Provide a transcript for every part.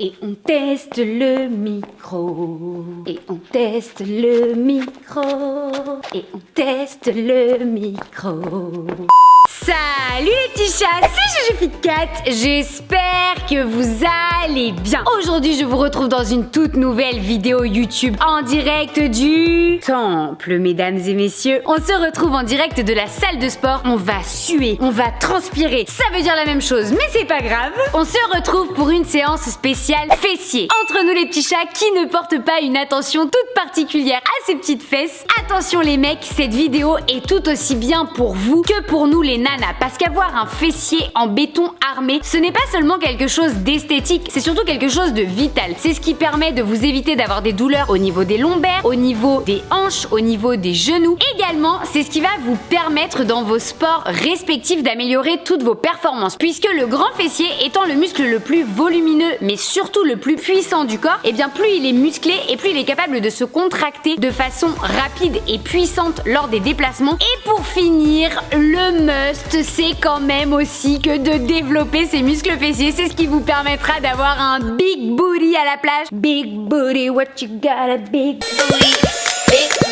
Et on teste le micro. Et on teste le micro. Et on teste le micro. Salut les petits chats, c'est JujuFitCat. J'espère que vous allez bien. Aujourd'hui, je vous retrouve dans une toute nouvelle vidéo YouTube en direct du temple, mesdames et messieurs. On se retrouve en direct de la salle de sport. On va suer, on va transpirer. Ça veut dire la même chose, mais c'est pas grave. On se retrouve pour une séance spéciale fessiers. Entre nous les petits chats, qui ne portent pas une attention toute particulière à ces petites fesses? Attention les mecs, cette vidéo est tout aussi bien pour vous que pour nous les nanas. Parce qu'avoir un fessier en béton armé, ce n'est pas seulement quelque chose d'esthétique, c'est surtout quelque chose de vital. C'est ce qui permet de vous éviter d'avoir des douleurs au niveau des lombaires, au niveau des hanches, au niveau des genoux. Également, c'est ce qui va vous permettre dans vos sports respectifs d'améliorer toutes vos performances. Puisque le grand fessier étant le muscle le plus volumineux, mais surtout le plus puissant du corps, et bien plus il est musclé et plus il est capable de se contracter de façon rapide et puissante lors des déplacements. Et pour finir, le must, c'est quand même aussi que de développer ses muscles fessiers. C'est ce qui vous permettra d'avoir un big booty à la plage. Big booty, what you got a big booty.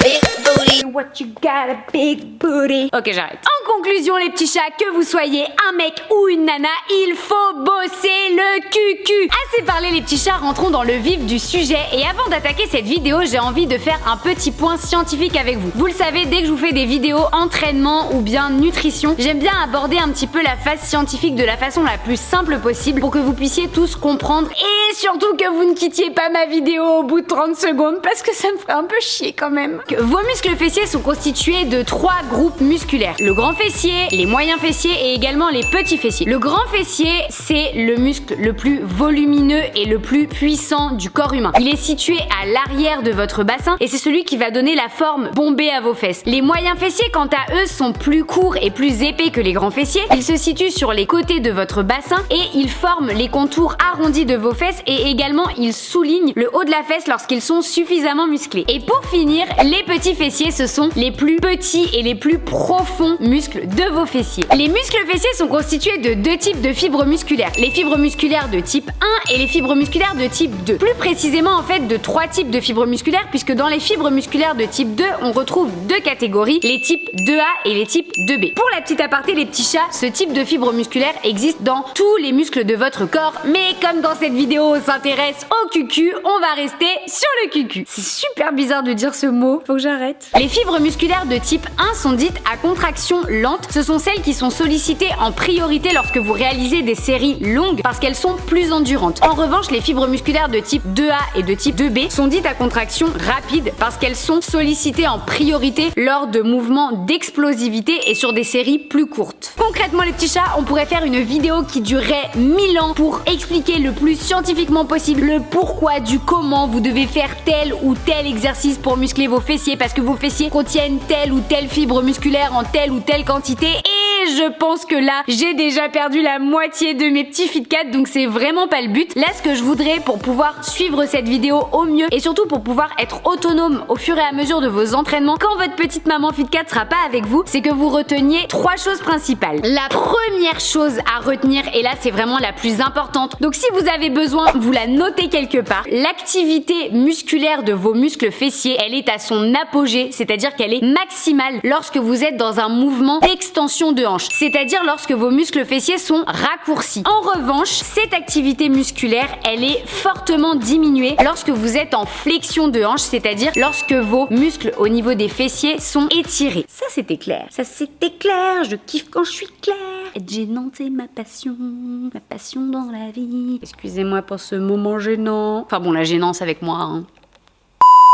Big booty, what you got a big booty. Ok, j'arrête. En conclusion, les petits chats, que vous soyez un mec ou une nana, il faut bosser le cucu. Assez parlé les petits chats, rentrons dans le vif du sujet. Et avant d'attaquer cette vidéo, j'ai envie de faire un petit point scientifique avec vous. Vous le savez, dès que je vous fais des vidéos entraînement ou bien nutrition, j'aime bien aborder un petit peu la phase scientifique de la façon la plus simple possible pour que vous puissiez tous comprendre et surtout que vous ne quittiez pas ma vidéo au bout de 30 secondes parce que ça me ferait un peu chier quand même. Vos muscles fessiers sont constitués de 3 groupes musculaires. Le grand fessier, les moyens fessiers et également les petits fessiers. Le grand fessier, c'est le muscle le plus volumineux et le plus puissant du corps humain. Il est situé à l'arrière de votre bassin et c'est celui qui va donner la forme bombée à vos fesses. Les moyens fessiers, quant à eux, sont plus courts et plus épais que les grands fessiers. Ils se situent sur les côtés de votre bassin et ils forment les contours arrondis de vos fesses et également ils soulignent le haut de la fesse lorsqu'ils sont suffisamment musclés. Et pour finir, les petits fessiers, ce sont les plus petits et les plus profonds muscles de vos fessiers. Les muscles fessiers sont constitués de 2 types de fibres musculaires. Les fibres musculaires de type 1 et les fibres musculaires de type 2. Plus précisément en fait de 3 types de fibres musculaires puisque dans les fibres musculaires de type 2, on retrouve 2 catégories, les types 2A et les types 2B. Pour la petite aparté les petits chats, ce type de fibres musculaires existe dans tous les muscles de votre corps, mais comme dans cette vidéo on s'intéresse au cucu, on va rester sur le cucu. C'est super bizarre de dire ce mot, faut que j'arrête. Les fibres musculaires de type 1 sont dites à contraction lente. Ce sont celles qui sont sollicitées en priorité lorsque vous réalisez des séries longues parce qu'elles sont plus endurantes. En revanche, les fibres musculaires de type 2A et de type 2B sont dites à contraction rapide parce qu'elles sont sollicitées en priorité lors de mouvements d'explosivité et sur des séries plus courtes. Concrètement les petits chats, on pourrait faire une vidéo qui durerait 1000 ans pour expliquer le plus scientifiquement possible le pourquoi du comment vous devez faire tel ou tel exercice pour muscler vos fessiers parce que vos fessiers contiennent telle ou telle fibre musculaire en telle ou telle quantité et je pense que là j'ai déjà perdu la moitié de mes petits FitCat donc c'est vraiment pas le but. Là ce que je voudrais pour pouvoir suivre cette vidéo au mieux et surtout pour pouvoir être autonome au fur et à mesure de vos entraînements quand votre petite maman FitCat sera pas avec vous, c'est que vous reteniez 3 choses principales. La première chose à retenir et là c'est vraiment la plus importante, donc si vous avez besoin vous la notez quelque part, l'activité musculaire de vos muscles fessiers elle est à son apogée, c'est-à-dire qu'elle est maximale lorsque vous êtes dans un mouvement d'extension de hanche, c'est-à-dire lorsque vos muscles fessiers sont raccourcis. En revanche, cette activité musculaire, elle est fortement diminuée lorsque vous êtes en flexion de hanche, c'est-à-dire lorsque vos muscles au niveau des fessiers sont étirés. Ça c'était clair. Ça c'était clair, je kiffe quand je suis claire. Être gênante c'est ma passion dans la vie. Excusez-moi pour ce moment gênant. Enfin bon, la gênance avec moi, hein.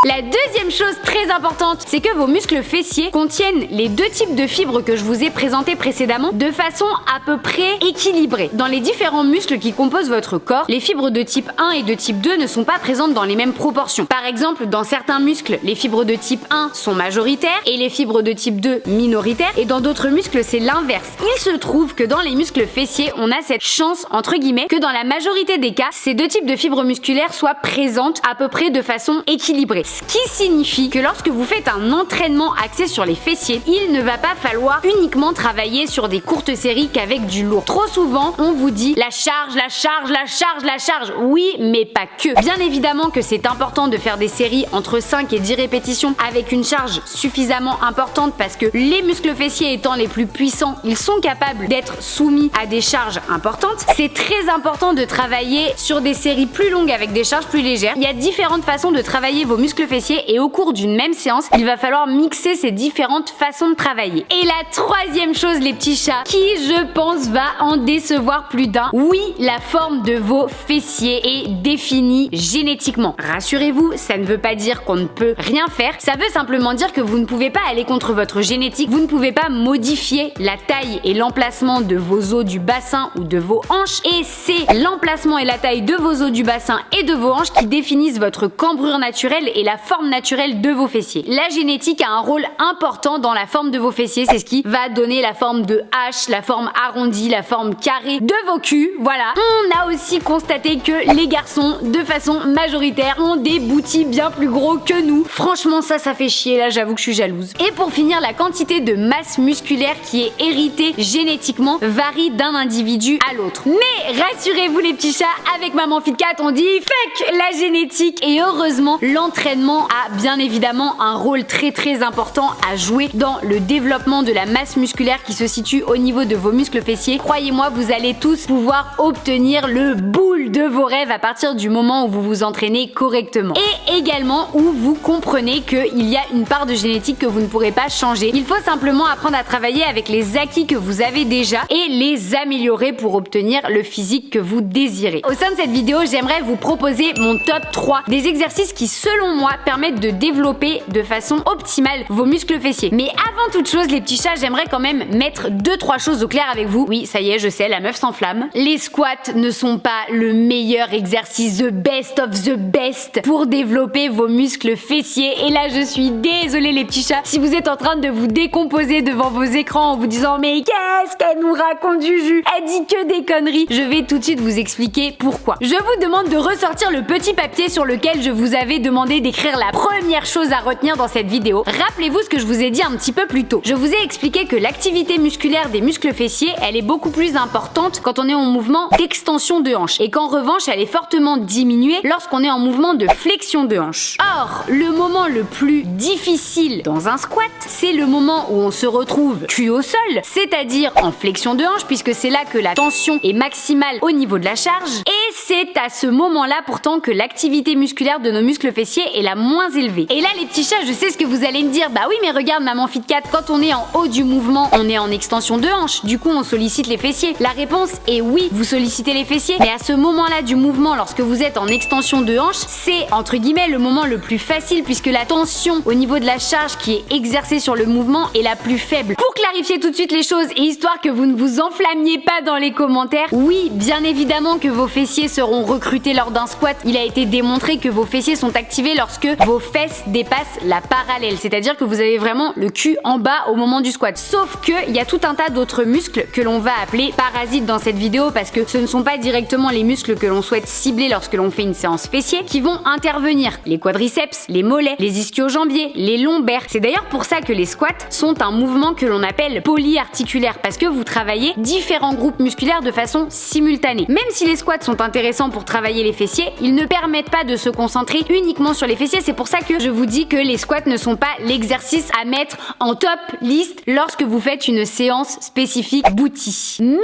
La deuxième chose très importante, c'est que vos muscles fessiers contiennent les 2 types de fibres que je vous ai présentés précédemment de façon à peu près équilibrée. Dans les différents muscles qui composent votre corps, les fibres de type 1 et de type 2 ne sont pas présentes dans les mêmes proportions. Par exemple, dans certains muscles, les fibres de type 1 sont majoritaires et les fibres de type 2 minoritaires et dans d'autres muscles, c'est l'inverse. Il se trouve que dans les muscles fessiers, on a cette chance, entre guillemets, que dans la majorité des cas, ces 2 types de fibres musculaires soient présentes à peu près de façon équilibrée. ce qui signifie que lorsque vous faites un entraînement axé sur les fessiers, il ne va pas falloir uniquement travailler sur des courtes séries qu'avec du lourd. Trop souvent, on vous dit la charge, la charge, la charge, la charge. Oui, mais pas que. Bien évidemment que c'est important de faire des séries entre 5 et 10 répétitions avec une charge suffisamment importante parce que les muscles fessiers étant les plus puissants, ils sont capables d'être soumis à des charges importantes. C'est très important de travailler sur des séries plus longues avec des charges plus légères. Il y a différentes façons de travailler vos muscles fessiers et au cours d'une même séance, il va falloir mixer ces différentes façons de travailler. Et la troisième chose, les petits chats, qui je pense va en décevoir plus d'un, oui, la forme de vos fessiers est définie génétiquement. Rassurez-vous, ça ne veut pas dire qu'on ne peut rien faire, ça veut simplement dire que vous ne pouvez pas aller contre votre génétique, vous ne pouvez pas modifier la taille et l'emplacement de vos os du bassin ou de vos hanches, et c'est l'emplacement et la taille de vos os du bassin et de vos hanches qui définissent votre cambrure naturelle et la forme naturelle de vos fessiers. La génétique a un rôle important dans la forme de vos fessiers, c'est ce qui va donner la forme de H, la forme arrondie, la forme carrée de vos culs, voilà. On a aussi constaté que les garçons, de façon majoritaire, ont des booties bien plus gros que nous. Franchement, ça fait chier, là j'avoue que je suis jalouse. Et pour finir, la quantité de masse musculaire qui est héritée génétiquement varie d'un individu à l'autre. Mais rassurez-vous les petits chats, avec Maman Fit Cat, on dit fuck la génétique, et heureusement, l'entraînement a bien évidemment un rôle très important à jouer dans le développement de la masse musculaire qui se situe au niveau de vos muscles fessiers. Croyez-moi, vous allez tous pouvoir obtenir le boule de vos rêves à partir du moment où vous vous entraînez correctement. Et également où vous comprenez qu'il y a une part de génétique que vous ne pourrez pas changer. Il faut simplement apprendre à travailler avec les acquis que vous avez déjà et les améliorer pour obtenir le physique que vous désirez. Au sein de cette vidéo, j'aimerais vous proposer mon top 3 des exercices qui, selon moi, permettent de développer de façon optimale vos muscles fessiers. Mais avant toute chose, les petits chats, j'aimerais quand même mettre 2-3 choses au clair avec vous. Oui, ça y est, je sais, la meuf s'enflamme. Les squats ne sont pas le meilleur exercice, the best of the best, pour développer vos muscles fessiers. Et là, je suis désolée les petits chats, si vous êtes en train de vous décomposer devant vos écrans en vous disant mais qu'est-ce qu'elle nous raconte Juju, elle dit que des conneries. Je vais tout de suite vous expliquer pourquoi. Je vous demande de ressortir le petit papier sur lequel je vous avais demandé d'écrire la première chose à retenir dans cette vidéo. Rappelez-vous ce que je vous ai dit un petit peu plus tôt. Je vous ai expliqué que l'activité musculaire des muscles fessiers, elle est beaucoup plus importante quand on est en mouvement d'extension de hanche, et qu'en revanche, elle est fortement diminuée lorsqu'on est en mouvement de flexion de hanche. Or, le moment le plus difficile dans un squat, c'est le moment où on se retrouve cul au sol, c'est-à-dire en flexion de hanche, puisque c'est là que la tension est maximale au niveau de la charge, et c'est à ce moment-là pourtant que l'activité musculaire de nos muscles fessiers est la moins élevée. Et là les petits chats, je sais ce que vous allez me dire, bah oui mais regarde Maman Fit Cat, quand on est en haut du mouvement, on est en extension de hanche, du coup on sollicite les fessiers. La réponse est oui, vous sollicitez les fessiers, mais à ce moment-là du mouvement, lorsque vous êtes en extension de hanche, c'est entre guillemets le moment le plus facile puisque la tension au niveau de la charge qui est exercée sur le mouvement est la plus faible. Pour clarifier tout de suite les choses et histoire que vous ne vous enflammiez pas dans les commentaires, oui, bien évidemment que vos fessiers seront recrutés lors d'un squat. Il a été démontré que vos fessiers sont activés lorsque vos fesses dépassent la parallèle, c'est-à-dire que vous avez vraiment le cul en bas au moment du squat. Sauf que il y a tout un tas d'autres muscles que l'on va appeler parasites dans cette vidéo parce que ce ne sont pas directement les muscles que l'on souhaite cibler lorsque l'on fait une séance fessier qui vont intervenir. Les quadriceps, les mollets, les ischio-jambiers, les lombaires. C'est d'ailleurs pour ça que les squats sont un mouvement que l'on appelle polyarticulaire parce que vous travaillez différents groupes musculaires de façon simultanée. Même si les squats sont intéressants pour travailler les fessiers, ils ne permettent pas de se concentrer uniquement sur les fessiers. C'est pour ça que je vous dis que les squats ne sont pas l'exercice à mettre en top liste lorsque vous faites une séance spécifique booty. Mais,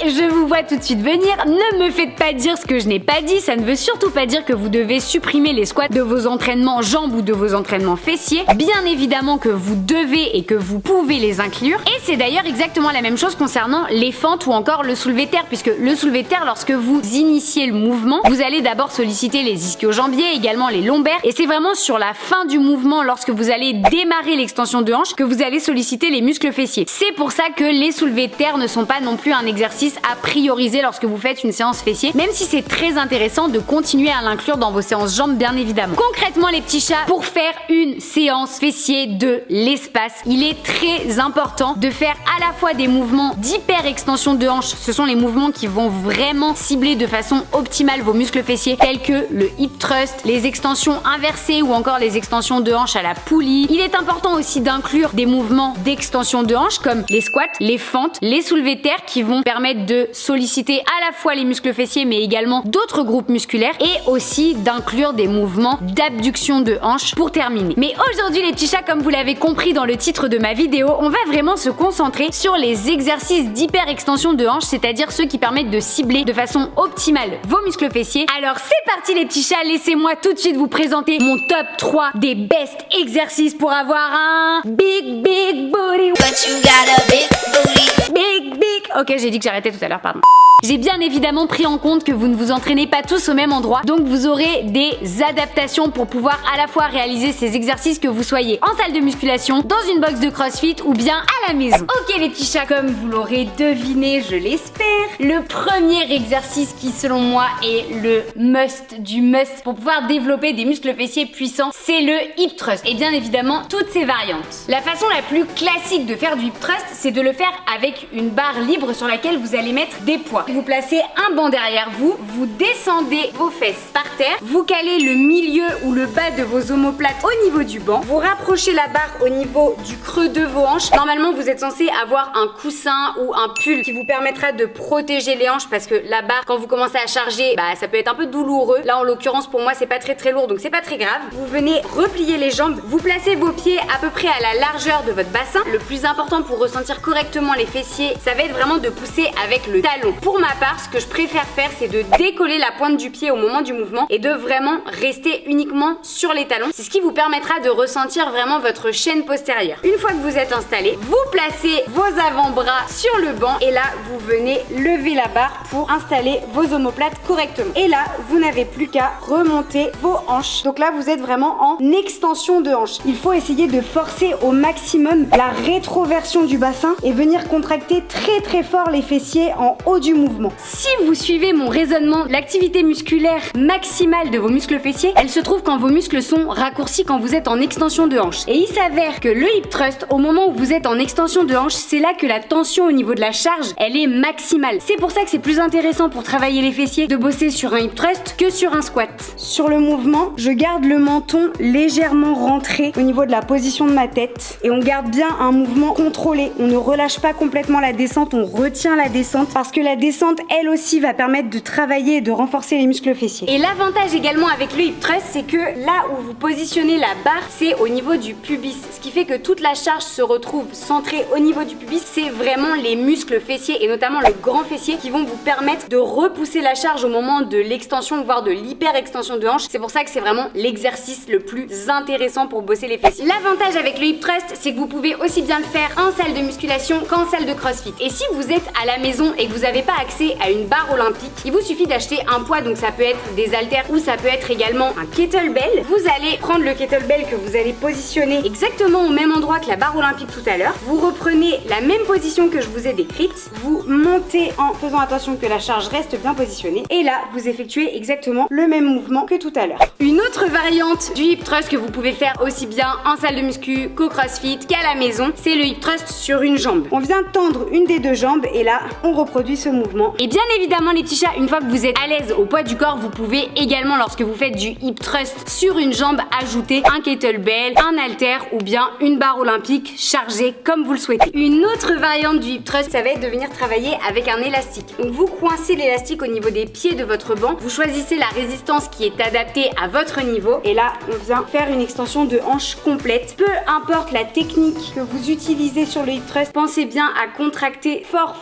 je vous vois tout de suite venir. Ne me faites pas dire ce que je n'ai pas dit. Ça ne veut surtout pas dire que vous devez supprimer les squats de vos entraînements jambes ou de vos entraînements fessiers. Bien évidemment que vous devez et que vous pouvez les inclure. Et c'est d'ailleurs exactement la même chose concernant les fentes ou encore le soulevé de terre, puisque le soulevé de terre, lorsque vous initiez le mouvement, vous allez d'abord solliciter les ischio-jambiers, également les lombaires, et c'est vraiment sur la fin du mouvement, lorsque vous allez démarrer l'extension de hanche, que vous allez solliciter les muscles fessiers. C'est pour ça que les soulevés de terre ne sont pas non plus un exercice à prioriser lorsque vous faites une séance fessier, même si c'est très intéressant de continuer à l'inclure dans vos séances jambes, bien évidemment. Concrètement, les petits chats, pour faire une séance fessier de l'espace, il est très important de faire à la fois des mouvements d'hyper-extension de hanche, ce sont les mouvements qui vont vraiment cibler de façon optimale vos muscles fessiers, tels que le hip thrust, les extensions inversées ou encore les extensions de hanches à la poulie. Il est important aussi d'inclure des mouvements d'extension de hanches comme les squats, les fentes, les soulevés de terre qui vont permettre de solliciter à la fois les muscles fessiers mais également d'autres groupes musculaires et aussi d'inclure des mouvements d'abduction de hanches pour terminer. Mais aujourd'hui les petits chats, comme vous l'avez compris dans le titre de ma vidéo, on va vraiment se concentrer sur les exercices d'hyper-extension de hanches, c'est-à-dire ceux qui permettent de cibler de façon optimale vos muscles fessiers. Alors c'est parti les petits chats, laissez-moi tout de suite vous présenter mon top 3 des best exercices pour avoir un big booty. But you got a big booty. Big. Ok, j'ai dit que j'arrêtais tout à l'heure, pardon. J'ai bien évidemment pris en compte que vous ne vous entraînez pas tous au même endroit, donc vous aurez des adaptations pour pouvoir à la fois réaliser ces exercices que vous soyez en salle de musculation, dans une box de CrossFit ou bien à la maison. Ok les petits chats, comme vous l'aurez deviné, je l'espère, le premier exercice qui selon moi est le must du must pour pouvoir développer des muscles fessiers puissants, c'est le hip thrust. Et bien évidemment, toutes ses variantes. La façon la plus classique de faire du hip thrust, c'est de le faire avec une barre libre sur laquelle vous allez mettre des poids. Vous placez un banc derrière vous, vous descendez vos fesses par terre, vous calez le milieu ou le bas de vos omoplates au niveau du banc, vous rapprochez la barre au niveau du creux de vos hanches. Normalement, vous êtes censé avoir un coussin ou un pull qui vous permettra de protéger les hanches parce que la barre, quand vous commencez à charger, ça peut être un peu douloureux. Là, en l'occurrence, pour moi, c'est pas très lourd, donc c'est pas très grave. Vous venez replier les jambes, vous placez vos pieds à peu près à la largeur de votre bassin. Le plus important pour ressentir correctement les fessiers, ça va être vraiment de pousser avec le talon. Pour ma part, ce que je préfère faire, c'est de décoller la pointe du pied au moment du mouvement et de vraiment rester uniquement sur les talons. C'est ce qui vous permettra de ressentir vraiment votre chaîne postérieure. Une fois que vous êtes installé, vous placez vos avant-bras sur le banc et là, vous venez lever la barre pour installer vos omoplates correctement. Et là, vous n'avez plus qu'à remonter vos hanches. Donc là, vous êtes vraiment en extension de hanches. Il faut essayer de forcer au maximum la rétroversion du bassin et venir contracter très fort les fessiers en haut du mouvement. Si vous suivez mon raisonnement, l'activité musculaire maximale de vos muscles fessiers, elle se trouve quand vos muscles sont raccourcis quand vous êtes en extension de hanche. Et il s'avère que le hip thrust, au moment où vous êtes en extension de hanche, c'est là que la tension au niveau de la charge, elle est maximale. C'est pour ça que c'est plus intéressant pour travailler les fessiers de bosser sur un hip thrust que sur un squat. Sur le mouvement, je garde le menton légèrement rentré au niveau de la position de ma tête et on garde bien un mouvement contrôlé. On ne relâche pas complètement la descente, on retient la descente parce que la descente, elle aussi, va permettre de travailler et de renforcer les muscles fessiers. Et l'avantage également avec le hip thrust, c'est que là où vous positionnez la barre, c'est au niveau du pubis. Ce qui fait que toute la charge se retrouve centrée au niveau du pubis. C'est vraiment les muscles fessiers et notamment le grand fessier qui vont vous permettre de repousser la charge au moment de l'extension, voire de l'hyper-extension de hanche. C'est pour ça que c'est vraiment l'exercice le plus intéressant pour bosser les fessiers. L'avantage avec le hip thrust, c'est que vous pouvez aussi bien le faire en salle de musculation qu'en salle de CrossFit. Et si vous êtes à la maison et que vous n'avez pas accès à une barre olympique, il vous suffit d'acheter un poids, donc ça peut être des haltères ou ça peut être également un kettlebell. Vous allez prendre le kettlebell que vous allez positionner exactement au même endroit que la barre olympique tout à l'heure. Vous reprenez la même position que je vous ai décrite, vous montez en faisant attention que la charge reste bien positionnée et là vous effectuez exactement le même mouvement que tout à l'heure. Une autre variante du hip thrust que vous pouvez faire aussi bien en salle de muscu qu'au CrossFit qu'à la maison, c'est le hip thrust sur une jambe. On vient tendre une des deux jambes et là on reproduit ce mouvement. Et bien évidemment les petits chats, une fois que vous êtes à l'aise au poids du corps, vous pouvez également, lorsque vous faites du hip thrust sur une jambe, ajouter un kettlebell, un haltère ou bien une barre olympique chargée comme vous le souhaitez. Une autre variante du hip thrust, ça va être de venir travailler avec un élastique. Donc vous coincez l'élastique au niveau des pieds de votre banc, vous choisissez la résistance qui est adaptée à votre niveau et là on vient faire une extension de hanche complète. Peu importe la technique que vous utilisez sur le hip thrust, pensez bien à contracter fort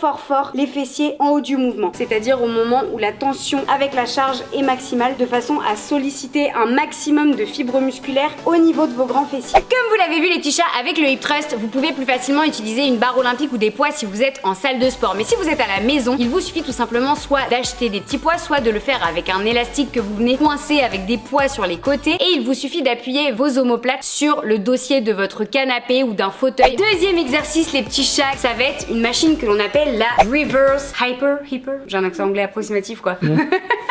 les fessiers en haut du mouvement, c'est-à-dire au moment où la tension avec la charge est maximale, de façon à solliciter un maximum de fibres musculaires au niveau de vos grands fessiers. Comme vous l'avez vu les petits chats, avec le hip thrust, vous pouvez plus facilement utiliser une barre olympique ou des poids si vous êtes en salle de sport. Mais si vous êtes à la maison, il vous suffit tout simplement soit d'acheter des petits poids, soit de le faire avec un élastique que vous venez coincer avec des poids sur les côtés et il vous suffit d'appuyer vos omoplates sur le dossier de votre canapé ou d'un fauteuil. Deuxième exercice les petits chats, ça va être une machine que l'on appelle la reverse hyper, j'ai un accent anglais approximatif quoi.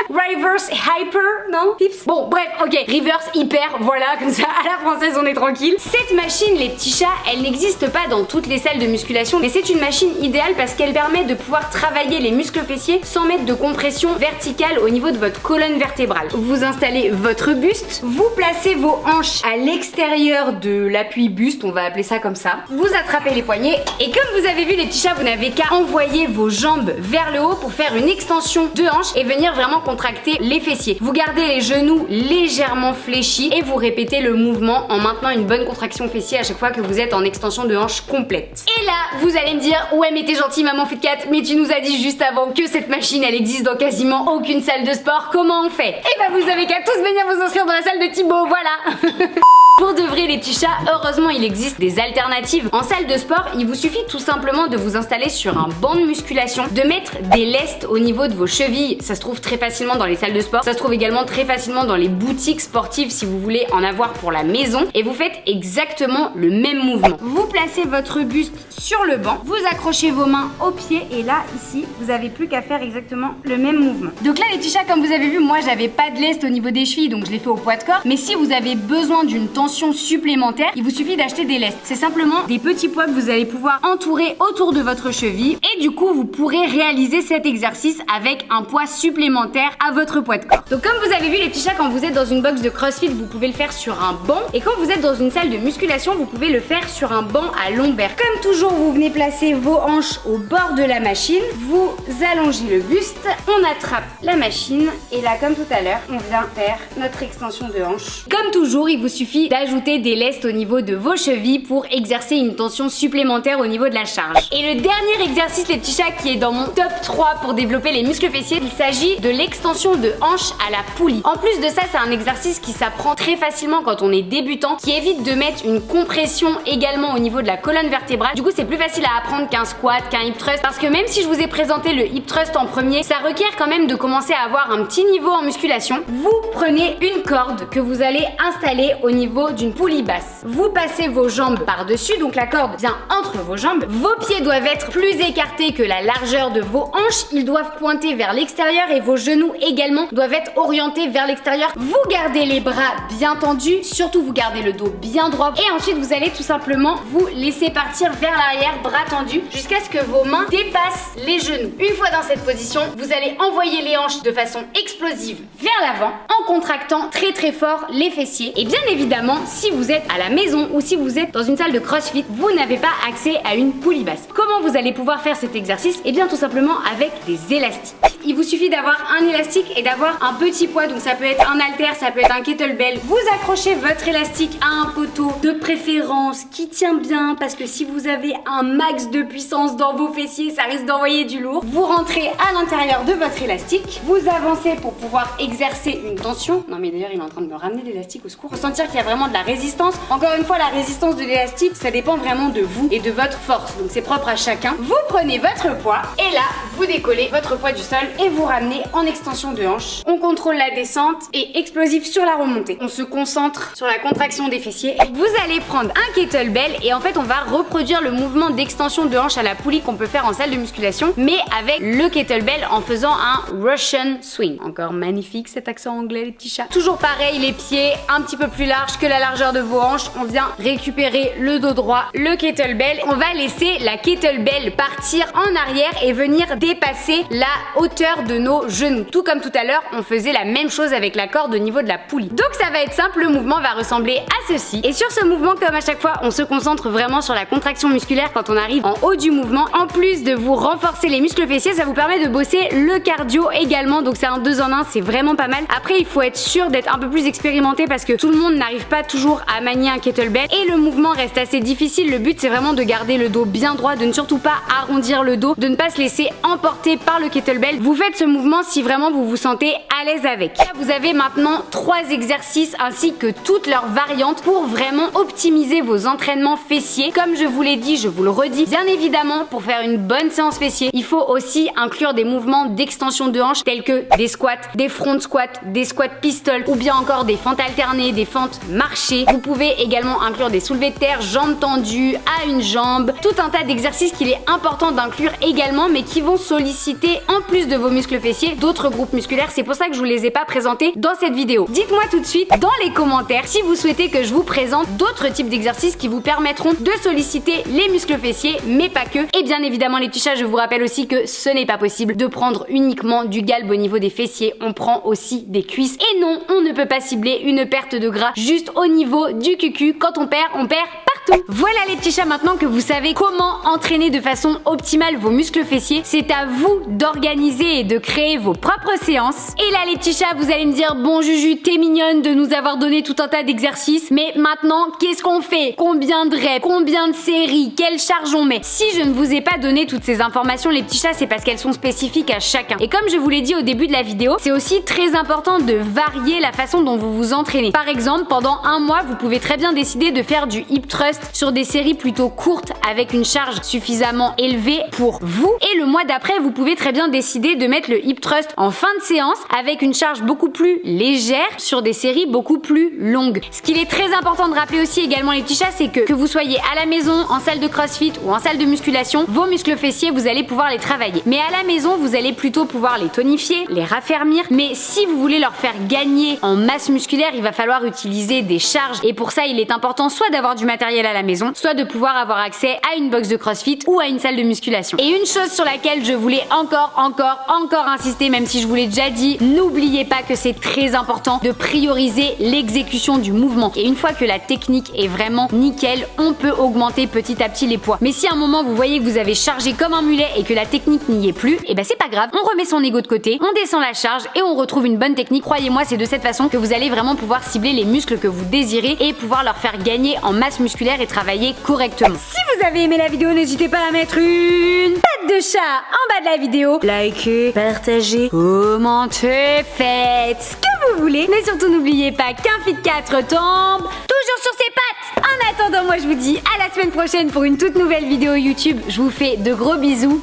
Reverse hyper, non tips? Bon bref, ok, reverse hyper, voilà, comme ça à la française on est tranquille. Cette machine les petits chats, elle n'existe pas dans toutes les salles de musculation, mais c'est une machine idéale parce qu'elle permet de pouvoir travailler les muscles fessiers sans mettre de compression verticale au niveau de votre colonne vertébrale. Vous installez votre buste, vous placez vos hanches à l'extérieur de l'appui buste, on va appeler ça comme ça. Vous attrapez les poignets et comme vous avez vu les petits chats, vous n'avez qu'à envoyer vos jambes vers le haut pour faire une extension de hanche et venir vraiment contracter les fessiers. Vous gardez les genoux légèrement fléchis et vous répétez le mouvement en maintenant une bonne contraction fessier à chaque fois que vous êtes en extension de hanche complète. Et là, vous allez me dire, ouais mais t'es gentil maman Fitcat, mais tu nous as dit juste avant que cette machine elle existe dans quasiment aucune salle de sport, comment on fait? Et bah vous avez qu'à tous venir vous inscrire dans la salle de Thibaut, voilà. Pour de vrai les petits chats, heureusement il existe des alternatives. En salle de sport, il vous suffit tout simplement de vous installer sur un banc de musculation, de mettre des lestes au niveau de vos chevilles. Ça se trouve très facilement dans les salles de sport, ça se trouve également très facilement dans les boutiques sportives si vous voulez en avoir pour la maison. Et vous faites exactement le même mouvement. Vous placez votre buste sur le banc, vous accrochez vos mains aux pieds et là, ici, vous avez plus qu'à faire exactement le même mouvement. Donc là les petits chats, comme vous avez vu, moi j'avais pas de lest au niveau des chevilles, donc je l'ai fait au poids de corps. Mais si vous avez besoin d'une tension supplémentaire, il vous suffit d'acheter des lestes. C'est simplement des petits poids que vous allez pouvoir entourer autour de votre cheville et du coup vous pourrez réaliser cet exercice avec un poids supplémentaire à votre poids de corps. Donc comme vous avez vu les petits chats, quand vous êtes dans une box de CrossFit, vous pouvez le faire sur un banc et quand vous êtes dans une salle de musculation, vous pouvez le faire sur un banc à lombaire. Comme toujours, vous venez placer vos hanches au bord de la machine, vous allongez le buste, on attrape la machine et là comme tout à l'heure, on vient faire notre extension de hanche. Comme toujours, il vous suffit d'ajouter des lestes au niveau de vos chevilles pour exercer une tension supplémentaire au niveau de la charge. Et le dernier exercice les petits chats qui est dans mon top 3 pour développer les muscles fessiers, il s'agit de l'extension de hanche à la poulie. En plus de ça, c'est un exercice qui s'apprend très facilement quand on est débutant, qui évite de mettre une compression également au niveau de la colonne vertébrale. Du coup, c'est plus facile à apprendre qu'un squat, qu'un hip thrust, parce que même si je vous ai présenté le hip thrust en premier, ça requiert quand même de commencer à avoir un petit niveau en musculation. Vous prenez une corde que vous allez installer au niveau d'une poulie basse. Vous passez vos jambes par-dessus, donc la corde vient entre vos jambes. Vos pieds doivent être plus écartés que la largeur de vos hanches, ils doivent pointer vers l'extérieur et vos genoux également doivent être orientés vers l'extérieur. Vous gardez les bras bien tendus, surtout vous gardez le dos bien droit et ensuite vous allez tout simplement vous laisser partir vers l'arrière, bras tendus, jusqu'à ce que vos mains dépassent les genoux. Une fois dans cette position, vous allez envoyer les hanches de façon explosive vers l'avant en contractant très très fort les fessiers. Et bien évidemment, si vous êtes à la maison ou si vous êtes dans une salle de CrossFit, vous n'avez pas accès à une poulie basse. Comment vous allez pouvoir faire cet exercice? Et bien tout simplement avec des élastiques. Il vous suffit d'avoir un élastique et d'avoir un petit poids, donc ça peut être un haltère, ça peut être un kettlebell. Vous accrochez votre élastique à un poteau de préférence qui tient bien, parce que si vous avez un max de puissance dans vos fessiers, ça risque d'envoyer du lourd. Vous rentrez à l'intérieur de votre élastique, vous avancez pour pouvoir exercer une tension. Non mais d'ailleurs il est en train de me ramener l'élastique, au secours. Ressentir qu'il y a vraiment de la résistance. Encore une fois, la résistance de l'élastique, ça dépend vraiment de vous et de votre force, donc c'est propre à chacun. Vous prenez votre poids et là, vous décollez votre poids du sol et vous ramenez en extension de hanche. On contrôle la descente et explosif sur la remontée. On se concentre sur la contraction des fessiers. Vous allez prendre un kettlebell et en fait on va reproduire le mouvement d'extension de hanche à la poulie qu'on peut faire en salle de musculation, mais avec le kettlebell en faisant un Russian swing. Encore magnifique cet accent anglais les petits chats. Toujours pareil, les pieds un petit peu plus larges que la largeur de vos hanches. On vient récupérer le dos droit, le kettlebell. On va laisser la kettlebell partir en arrière et venir dépasser la hauteur de nos genoux. Tout comme tout à l'heure, on faisait la même chose avec la corde au niveau de la poulie. Donc ça va être simple, le mouvement va ressembler à ceci. Et sur ce mouvement, comme à chaque fois, on se concentre vraiment sur la contraction musculaire quand on arrive en haut du mouvement. En plus de vous renforcer les muscles fessiers, ça vous permet de bosser le cardio également. Donc c'est un 2 en 1, c'est vraiment pas mal. Après, il faut être sûr d'être un peu plus expérimenté parce que tout le monde n'arrive pas toujours à manier un kettlebell et le mouvement reste assez difficile. Le but, c'est vraiment de garder le dos bien droit, de ne surtout pas arrondir le dos, de ne pas se laisser emporter par le kettlebell. Vous faites ce mouvement si vraiment vous vous sentez à l'aise avec. Là, vous avez maintenant 3 exercices ainsi que toutes leurs variantes pour vraiment optimiser vos entraînements fessiers. Comme je vous l'ai dit, je vous le redis, bien évidemment, pour faire une bonne séance fessier, il faut aussi inclure des mouvements d'extension de hanche tels que des squats, des front squats, des squats pistoles ou bien encore des fentes alternées, des fentes marchées. Vous pouvez également inclure des soulevés de terre, jambes tendues, à une jambe, tout un tas d'exercices qu'il est important d'inclure également, mais qui vont solliciter en plus de vos muscles fessiers d'autres groupes musculaires. C'est pour ça que je vous les ai pas présentés dans cette vidéo. Dites-moi tout de suite dans les commentaires si vous souhaitez que je vous présente d'autres types d'exercices qui vous permettront de solliciter les muscles fessiers, mais pas que. Et bien évidemment les petits chats, je vous rappelle aussi que ce n'est pas possible de prendre uniquement du galbe au niveau des fessiers, on prend aussi des cuisses. Et non, on ne peut pas cibler une perte de gras juste au niveau du cucu. Quand on perd partout. Voilà les petits chats, maintenant que vous savez comment entraîner de façon optimale vos muscles fessiers, c'est à vous d'organiser et de créer vos propres séances. Et là les petits chats, vous allez me dire, bon Juju, t'es mignonne de nous avoir donné tout un tas d'exercices, mais maintenant, qu'est-ce qu'on fait? Combien de reps? Combien de séries? Quelle charge on met? Si je ne vous ai pas donné toutes ces informations les petits chats, c'est parce qu'elles sont spécifiques à chacun. Et comme je vous l'ai dit au début de la vidéo, c'est aussi très important de varier la façon dont vous vous entraînez. Par exemple, pendant un mois, vous pouvez très bien décider de faire du hip thrust sur des séries plutôt courtes avec une charge suffisamment élevée pour vous. Et le mois d'après, vous pouvez très bien décider de mettre le hip thrust en fin de séance avec une charge beaucoup plus légère sur des séries beaucoup plus longues. Ce qu'il est très important de rappeler aussi également les petits chats, c'est que vous soyez à la maison, en salle de crossfit ou en salle de musculation, vos muscles fessiers, vous allez pouvoir les travailler. Mais à la maison, vous allez plutôt pouvoir les tonifier, les raffermir. Mais si vous voulez leur faire gagner en masse musculaire, il va falloir utiliser des charges. Et pour ça, il est important soit d'avoir du matériel à la maison, soit de pouvoir avoir accès à une box de crossfit ou à une salle de musculation. Et une chose sur laquelle je voulais encore insister, même si je vous l'ai déjà dit, n'oubliez pas que c'est très important de prioriser l'exécution du mouvement. Et une fois que la technique est vraiment nickel, on peut augmenter petit à petit les poids. Mais si à un moment vous voyez que vous avez chargé comme un mulet et que la technique n'y est plus, et ben c'est pas grave, on remet son ego de côté, on descend la charge et on retrouve une bonne technique. Croyez-moi, c'est de cette façon que vous allez vraiment pouvoir cibler les muscles que vous désirez et pouvoir leur faire gagner en masse musculaire et travailler correctement. Si vous avez aimé la vidéo, n'hésitez pas à mettre une patte de chat en bas de la vidéo. Likez, partagez, commentez, faites ce que vous voulez. Mais surtout n'oubliez pas qu'un Fit 4 tombe toujours sur ses pattes. En attendant, moi je vous dis à la semaine prochaine pour une toute nouvelle vidéo YouTube. Je vous fais de gros bisous.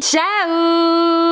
Ciao.